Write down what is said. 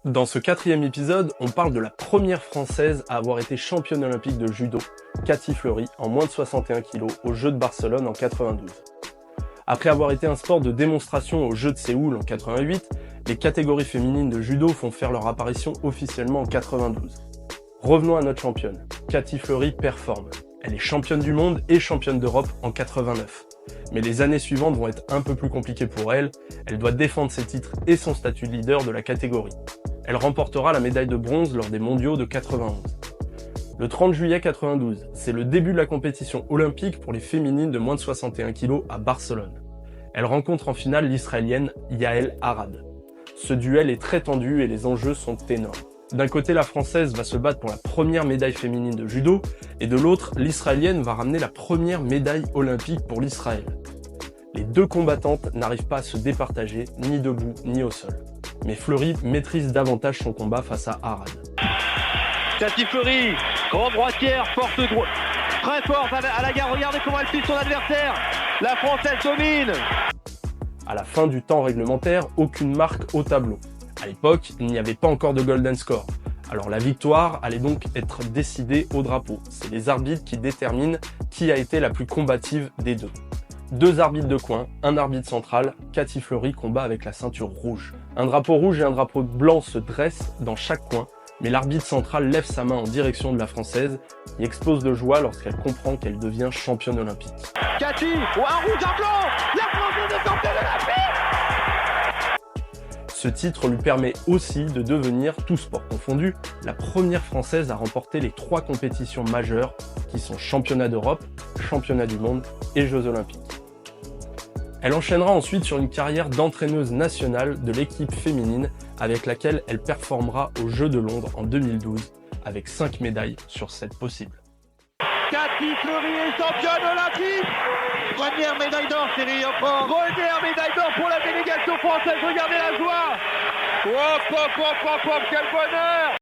Dans ce quatrième épisode, on parle de la première française à avoir été championne olympique de judo, Cathy Fleury, en moins de 61 kg aux Jeux de Barcelone en 92. Après avoir été un sport de démonstration aux Jeux de Séoul en 88, les catégories féminines de judo font faire leur apparition officiellement en 92. Revenons à notre championne. Cathy Fleury performe. Elle est championne du monde et championne d'Europe en 89. Mais les années suivantes vont être un peu plus compliquées pour elle. Elle doit défendre ses titres et son statut de leader de la catégorie. Elle remportera la médaille de bronze lors des mondiaux de 91. Le 30 juillet 92, c'est le début de la compétition olympique pour les féminines de moins de 61 kg à Barcelone. Elle rencontre en finale l'Israélienne Yael Arad. Ce duel est très tendu et les enjeux sont énormes. D'un côté, la Française va se battre pour la première médaille féminine de judo, et de l'autre, l'Israélienne va ramener la première médaille olympique pour l'Israël. Les deux combattantes n'arrivent pas à se départager, ni debout, ni au sol. Mais Fleury maîtrise davantage son combat face à Arad. Cathy Fleury, grande droitière, forte droite, très forte à la garde, regardez comment elle suit son adversaire. La Française domine. À la fin du temps réglementaire, aucune marque au tableau. À l'époque, il n'y avait pas encore de golden score. Alors la victoire allait donc être décidée au drapeau. C'est les arbitres qui déterminent qui a été la plus combative des deux. Deux arbitres de coin, un arbitre central, Cathy Fleury combat avec la ceinture rouge. Un drapeau rouge et un drapeau blanc se dressent dans chaque coin, mais l'arbitre central lève sa main en direction de la Française, qui explose de joie lorsqu'elle comprend qu'elle devient championne olympique. Cathy, un rouge, un blanc, la Française est championne olympique. Ce titre lui permet aussi de devenir, tous sports confondus, la première Française à remporter les 3 compétitions majeures qui sont championnat d'Europe, championnat du monde et Jeux olympiques. Elle enchaînera ensuite sur une carrière d'entraîneuse nationale de l'équipe féminine avec laquelle elle performera aux Jeux de Londres en 2012 avec 5 médailles sur 7 possibles. Cathy Fleury est championne olympique. Première médaille d'or, Thierry encore. Première médaille d'or pour la délégation française, regardez la joie. Hop, hop, hop, hop, hop, quel bonheur.